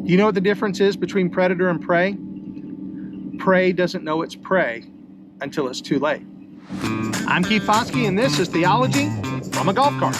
Do you know what the difference is between predator and prey? Prey doesn't know it's prey until it's too late. I'm Keith Foskey, and this is Theology from a Golf Cart.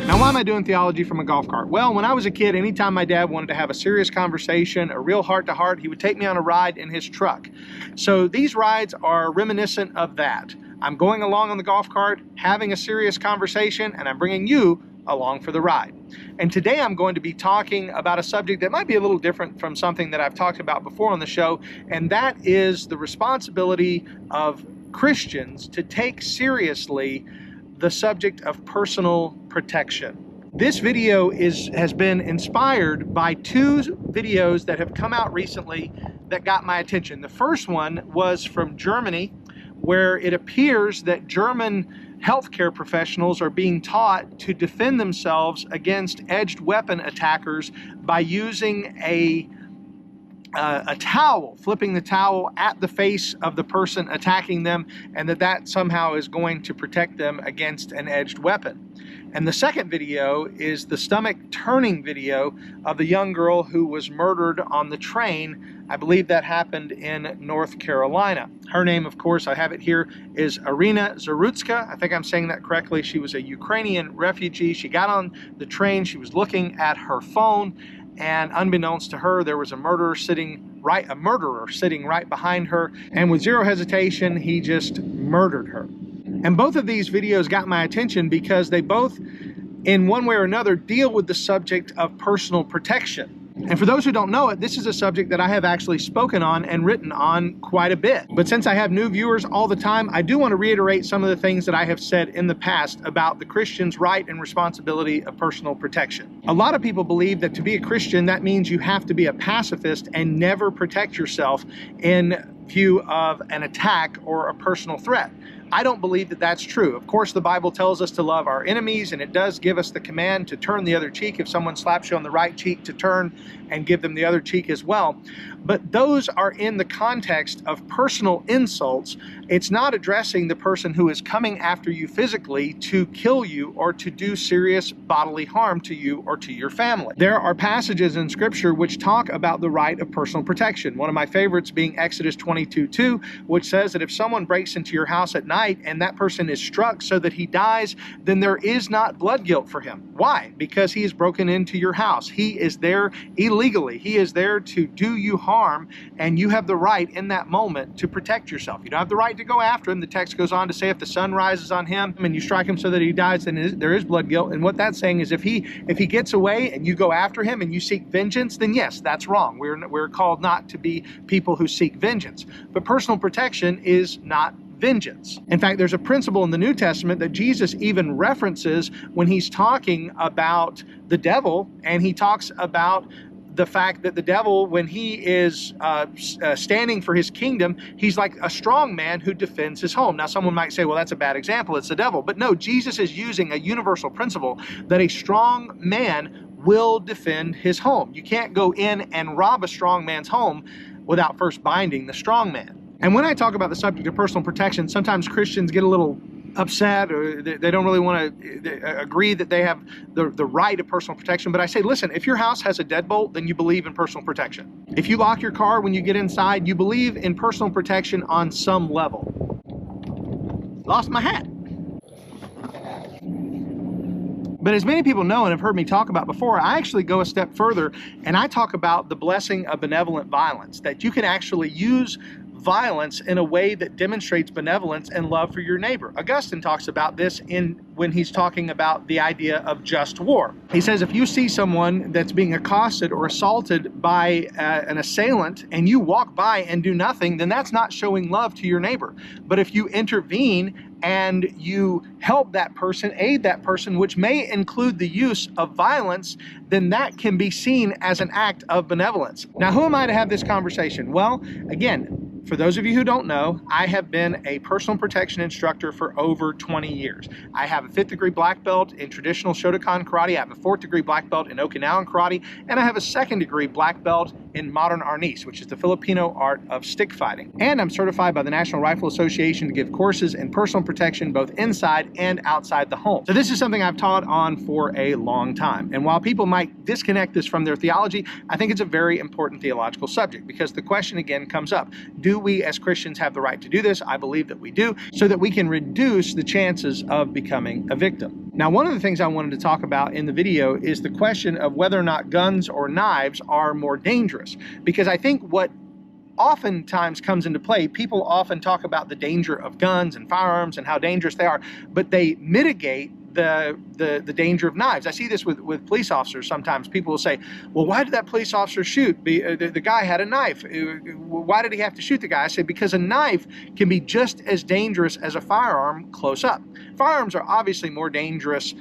Now, why am I doing theology from a golf cart? Well, when I was a kid, anytime my dad wanted to have a serious conversation, a real heart-to-heart, he would take me on a ride in his truck. So these rides are reminiscent of that. I'm going along on the golf cart, having a serious conversation, and I'm bringing you along for the ride. And today I'm going to be talking about a subject that might be a little different from something that I've talked about before on the show, and that is the responsibility of Christians to take seriously the subject of personal protection. This video has been inspired by two videos that have come out recently that got my attention. The first one was from Germany, where it appears that German healthcare professionals are being taught to defend themselves against edged weapon attackers by using a towel, flipping the towel at the face of the person attacking them, and that somehow is going to protect them against an edged weapon. And the second video is the stomach turning video of the young girl who was murdered on the train. I believe that happened in North Carolina. Her name, of course, I have it here, is Irina Zarutska. I think I'm saying that correctly. She was a Ukrainian refugee. She got on the train. She was looking at her phone, and unbeknownst to her, there was a murderer sitting right behind her, and with zero hesitation, he just murdered her. And both of these videos got my attention because they both, in one way or another, deal with the subject of personal protection. And for those who don't know it, this is a subject that I have actually spoken on and written on quite a bit. But since I have new viewers all the time, I do want to reiterate some of the things that I have said in the past about the Christian's right and responsibility of personal protection. A lot of people believe that to be a Christian, that means you have to be a pacifist and never protect yourself in view of an attack or a personal threat. I don't believe that that's true. Of course, the Bible tells us to love our enemies, and it does give us the command to turn the other cheek. If someone slaps you on the right cheek, to turn and give them the other cheek as well. But those are in the context of personal insults. It's not addressing the person who is coming after you physically to kill you or to do serious bodily harm to you or to your family. There are passages in Scripture which talk about the right of personal protection. One of my favorites being Exodus 22:2, which says that if someone breaks into your house at night and that person is struck so that he dies, then there is not blood guilt for him. Why? Because he has broken into your house. He is there illegally. He is there to do you harm, and you have the right in that moment to protect yourself. You don't have the right to go after him. The text goes on to say if the sun rises on him and you strike him so that he dies, then there is blood guilt. And what that's saying is if he gets away and you go after him and you seek vengeance, then yes, that's wrong. We're called not to be people who seek vengeance. But personal protection is not vengeance. In fact, there's a principle in the New Testament that Jesus even references when he's talking about the devil, and he talks about the fact that the devil, when he is standing for his kingdom, he's like a strong man who defends his home. Now, someone might say, well, that's a bad example. It's the devil. But no, Jesus is using a universal principle that a strong man will defend his home. You can't go in and rob a strong man's home without first binding the strong man. And when I talk about the subject of personal protection, sometimes Christians get a little upset, or they don't really want to agree that they have the right of personal protection. But I say, listen, if your house has a deadbolt, then you believe in personal protection. If you lock your car when you get inside, you believe in personal protection on some level. Lost my hat. But as many people know and have heard me talk about before, I actually go a step further and I talk about the blessing of benevolent violence, that you can actually use violence in a way that demonstrates benevolence and love for your neighbor. Augustine talks about this when he's talking about the idea of just war. He says if you see someone that's being accosted or assaulted by an assailant and you walk by and do nothing, then that's not showing love to your neighbor. But if you intervene and you help that person, aid that person, which may include the use of violence, then that can be seen as an act of benevolence. Now, who am I to have this conversation? Well, again, for those of you who don't know, I have been a personal protection instructor for over 20 years. I have a 5th degree black belt in traditional Shotokan karate, I have a 4th degree black belt in Okinawan karate, and I have a 2nd degree black belt in modern arnis, which is the Filipino art of stick fighting. And I'm certified by the National Rifle Association to give courses in personal protection both inside and outside the home. So this is something I've taught on for a long time. And while people might disconnect this from their theology, I think it's a very important theological subject, because the question again comes up: do we as Christians have the right to do this? I believe that we do, so that we can reduce the chances of becoming a victim. Now, one of the things I wanted to talk about in the video is the question of whether or not guns or knives are more dangerous, because I think what oftentimes comes into play, people often talk about the danger of guns and firearms and how dangerous they are, but they mitigate the danger of knives. I see this with police officers sometimes. People will say, well, why did that police officer shoot? The guy had a knife. Why did he have to shoot the guy? I say, because a knife can be just as dangerous as a firearm close up. Firearms are obviously more dangerous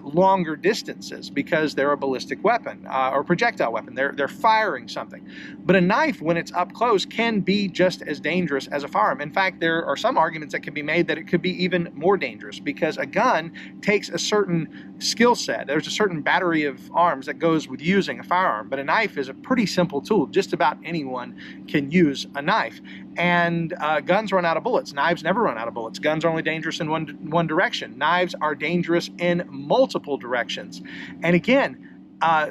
longer distances because they're a ballistic weapon or projectile weapon. They're firing something. But a knife, when it's up close, can be just as dangerous as a firearm. In fact, there are some arguments that can be made that it could be even more dangerous, because a gun takes a certain skill set. There's a certain battery of arms that goes with using a firearm, but a knife is a pretty simple tool. Just about anyone can use a knife. And guns run out of bullets. Knives never run out of bullets. Guns are only dangerous in one direction. Knives are dangerous in multiple directions. And again,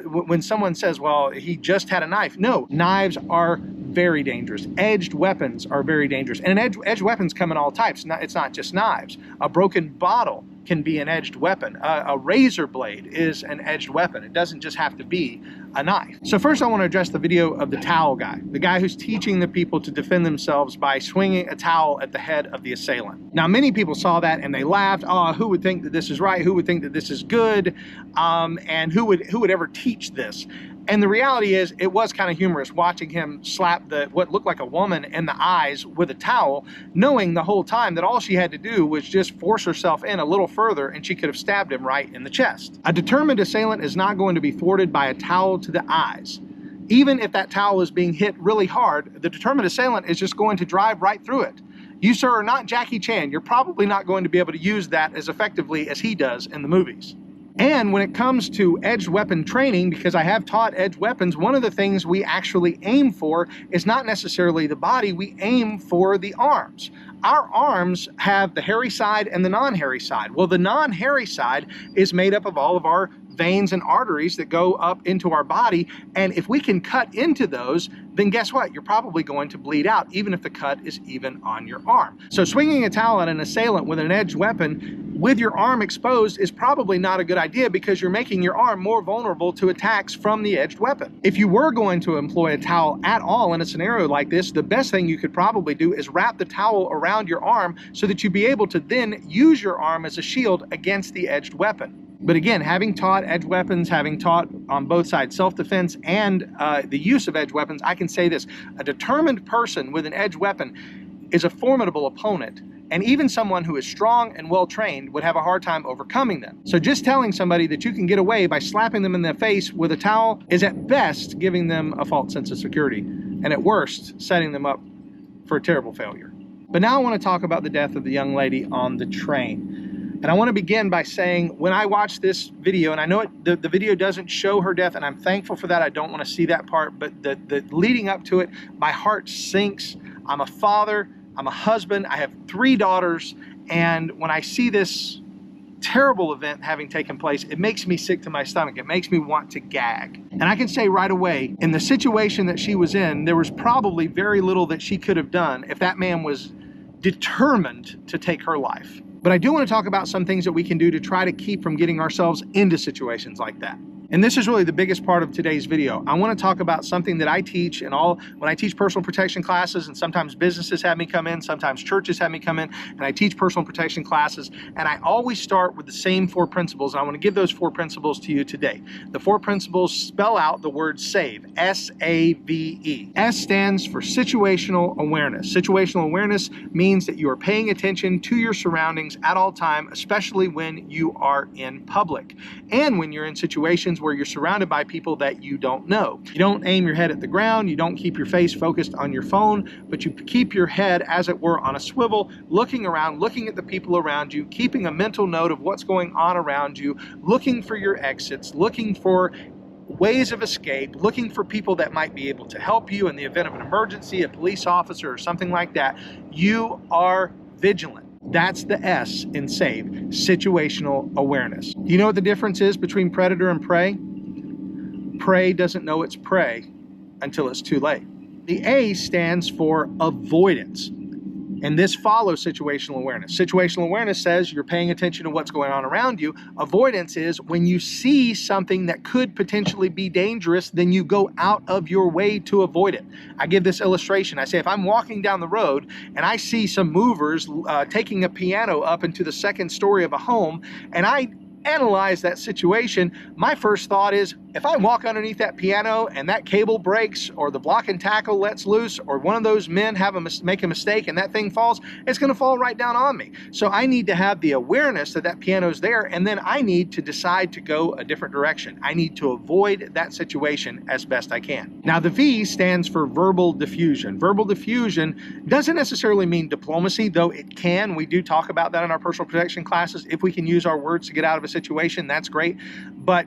when someone says, well, he just had a knife. No, knives are very dangerous. Edged weapons are very dangerous. And edged weapons come in all types. It's not just knives. A broken bottle can be an edged weapon. A razor blade is an edged weapon. It doesn't just have to be a knife. So first I want to address the video of the towel guy, the guy who's teaching the people to defend themselves by swinging a towel at the head of the assailant. Now, many people saw that and they laughed. Oh, who would think that this is right? Who would think that this is good? And who would ever teach this? And the reality is, it was kind of humorous watching him slap what looked like a woman in the eyes with a towel, knowing the whole time that all she had to do was just force herself in a little further and she could have stabbed him right in the chest. A determined assailant is not going to be thwarted by a towel to the eyes. Even if that towel is being hit really hard, the determined assailant is just going to drive right through it. You, sir, are not Jackie Chan. You're probably not going to be able to use that as effectively as he does in the movies. And when it comes to edged weapon training, because I have taught edged weapons, one of the things we actually aim for is not necessarily the body, we aim for the arms. Our arms have the hairy side and the non-hairy side. Well, the non-hairy side is made up of all of our veins and arteries that go up into our body, and if we can cut into those, then guess what? You're probably going to bleed out, even if the cut is even on your arm. So swinging a towel at an assailant with an edged weapon with your arm exposed is probably not a good idea, because you're making your arm more vulnerable to attacks from the edged weapon. If you were going to employ a towel at all in a scenario like this, the best thing you could probably do is wrap the towel around your arm so that you'd be able to then use your arm as a shield against the edged weapon. But again, having taught edged weapons, having taught on both sides self-defense and the use of edged weapons, I can say this: a determined person with an edged weapon is a formidable opponent, and even someone who is strong and well-trained would have a hard time overcoming them. So just telling somebody that you can get away by slapping them in the face with a towel is at best giving them a false sense of security, and at worst setting them up for a terrible failure. But now I want to talk about the death of the young lady on the train. And I want to begin by saying, when I watched this video, and I know the video doesn't show her death, and I'm thankful for that. I don't want to see that part, but the leading up to it, my heart sinks. I'm a father, I'm a husband, I have 3 daughters, and when I see this terrible event having taken place, it makes me sick to my stomach. It makes me want to gag. And I can say right away, in the situation that she was in, there was probably very little that she could have done if that man was determined to take her life. But I do want to talk about some things that we can do to try to keep from getting ourselves into situations like that. And this is really the biggest part of today's video. I want to talk about something that I teach when I teach personal protection classes, and sometimes businesses have me come in, sometimes churches have me come in, and I teach personal protection classes, and I always start with the same 4 principles, and I want to give those 4 principles to you today. The 4 principles spell out the word SAVE, S-A-V-E. S stands for situational awareness. Situational awareness means that you are paying attention to your surroundings at all time, especially when you are in public, and when you're in situations situations where you're surrounded by people that you don't know. You don't aim your head at the ground, you don't keep your face focused on your phone, but you keep your head, as it were, on a swivel, looking around, looking at the people around you, keeping a mental note of what's going on around you, looking for your exits, looking for ways of escape, looking for people that might be able to help you in the event of an emergency, a police officer or something like that. You are vigilant. That's the S in SAVE, situational awareness. You know what the difference is between predator and prey? Prey doesn't know it's prey until it's too late. The A stands for avoidance. And this follows situational awareness. Situational awareness says you're paying attention to what's going on around you. Avoidance is when you see something that could potentially be dangerous, then you go out of your way to avoid it. I give this illustration. I say if I'm walking down the road and I see some movers taking a piano up into the second story of a home, and I analyze that situation, my first thought is, if I walk underneath that piano and that cable breaks, or the block and tackle lets loose, or one of those men make a mistake and that thing falls, it's going to fall right down on me. So I need to have the awareness that that piano's there, and then I need to decide to go a different direction. I need to avoid that situation as best I can. Now the V stands for verbal diffusion. Verbal diffusion doesn't necessarily mean diplomacy, though it can. We do talk about that in our personal protection classes. If we can use our words to get out of a situation, that's great. But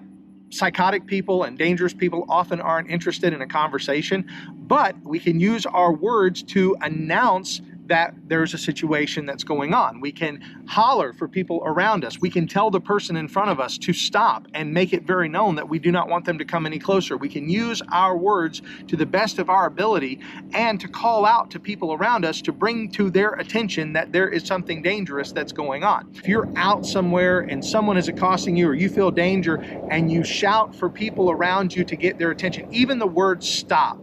psychotic people and dangerous people often aren't interested in a conversation, but we can use our words to announce that there's a situation that's going on. We can holler for people around us. We can tell the person in front of us to stop and make it very known that we do not want them to come any closer. We can use our words to the best of our ability and to call out to people around us to bring to their attention that there is something dangerous that's going on. If you're out somewhere and someone is accosting you, or you feel danger and you shout for people around you to get their attention, even the word stop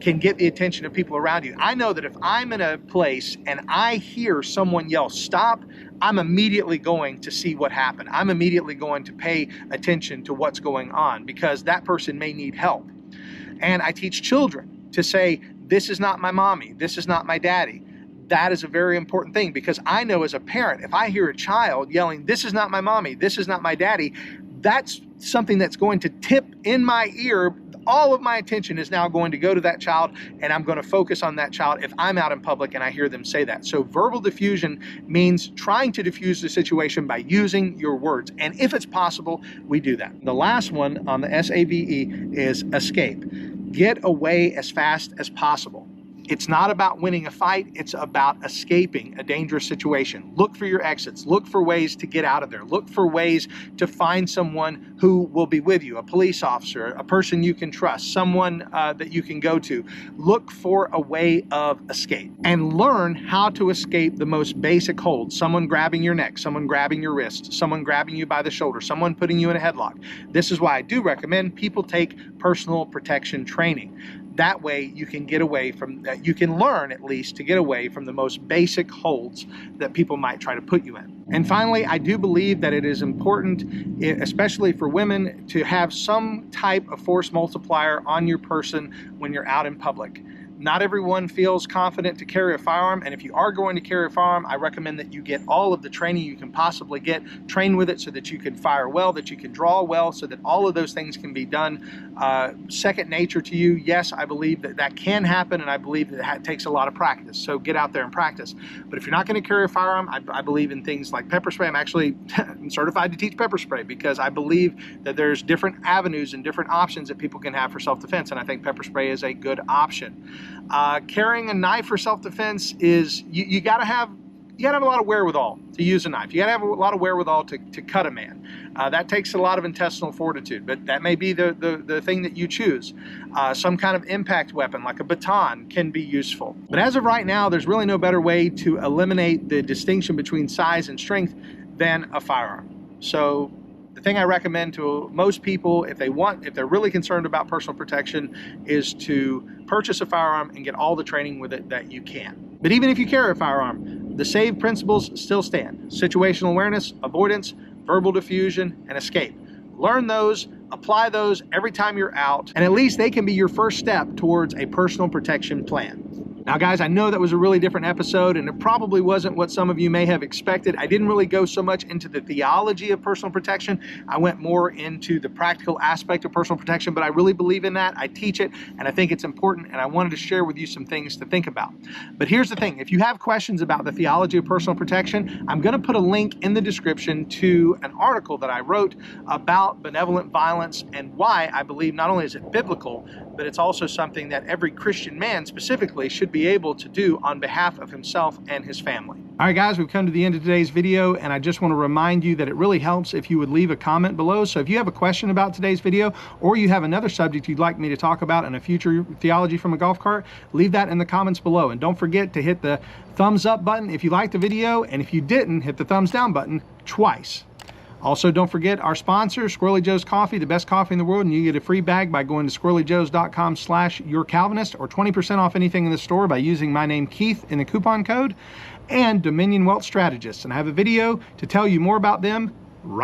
can get the attention of people around you. I know that if I'm in a place and I hear someone yell stop, I'm immediately going to see what happened. I'm immediately going to pay attention to what's going on, because that person may need help. And I teach children to say, this is not my mommy, this is not my daddy. That is a very important thing, because I know as a parent, if I hear a child yelling, this is not my mommy, this is not my daddy, that's something that's going to tip in my ear. All of my attention is now going to go to that child, and I'm going to focus on that child if I'm out in public and I hear them say that. So verbal diffusion means trying to diffuse the situation by using your words. And if it's possible, we do that. The last one on the SAVE is escape. Get away as fast as possible. It's not about winning a fight, it's about escaping a dangerous situation. Look for your exits, look for ways to get out of there, look for ways to find someone who will be with you, a police officer, a person you can trust, someone that you can go to. Look for a way of escape and learn how to escape the most basic holds. Someone grabbing your neck, someone grabbing your wrist, someone grabbing you by the shoulder, someone putting you in a headlock. This is why I do recommend people take personal protection training. That way you can get away from, you can learn at least to get away from the most basic holds that people might try to put you in. And finally, I do believe that it is important, especially for women, to have some type of force multiplier on your person when you're out in public. Not everyone feels confident to carry a firearm, and if you are going to carry a firearm, I recommend that you get all of the training you can possibly get. Train with it so that you can fire well, that you can draw well, so that all of those things can be done second nature to you. Yes, I believe that that can happen, and I believe that takes a lot of practice, so get out there and practice. But if you're not going to carry a firearm, I believe in things like pepper spray. I'm actually certified to teach pepper spray, because I believe that there's different avenues and different options that people can have for self-defense, and I think pepper spray is a good option. Carrying a knife for self-defense is, you gotta have a lot of wherewithal to use a knife. You gotta have a lot of wherewithal to cut a man. That takes a lot of intestinal fortitude, but that may be the thing that you choose. Some kind of impact weapon like a baton can be useful. But as of right now, there's really no better way to eliminate the distinction between size and strength than a firearm. So the thing I recommend to most people, if they're really concerned about personal protection, is to purchase a firearm and get all the training with it that you can. But even if you carry a firearm, the SAVE principles still stand. Situational awareness, avoidance, verbal diffusion, and escape. Learn those, apply those every time you're out, and at least they can be your first step towards a personal protection plan. Now guys, I know that was a really different episode and it probably wasn't what some of you may have expected. I didn't really go so much into the theology of personal protection. I went more into the practical aspect of personal protection, but I really believe in that. I teach it and I think it's important, and I wanted to share with you some things to think about. But here's the thing, if you have questions about the theology of personal protection, I'm going to put a link in the description to an article that I wrote about benevolent violence and why I believe not only is it biblical, but it's also something that every Christian man specifically should be able to do on behalf of himself and his family. All right guys, we've come to the end of today's video, and I just want to remind you that it really helps if you would leave a comment below. So if you have a question about today's video, or you have another subject you'd like me to talk about in a future Theology from a Golf Cart, leave that in the comments below. And don't forget to hit the thumbs up button if you liked the video, and if you didn't, hit the thumbs down button twice. Also, don't forget our sponsor, Squirrely Joe's Coffee, the best coffee in the world, and you get a free bag by going to squirrelyjoes.com/yourcalvinist, or 20% off anything in the store by using my name Keith in the coupon code, and Dominion Wealth Strategists. And I have a video to tell you more about them right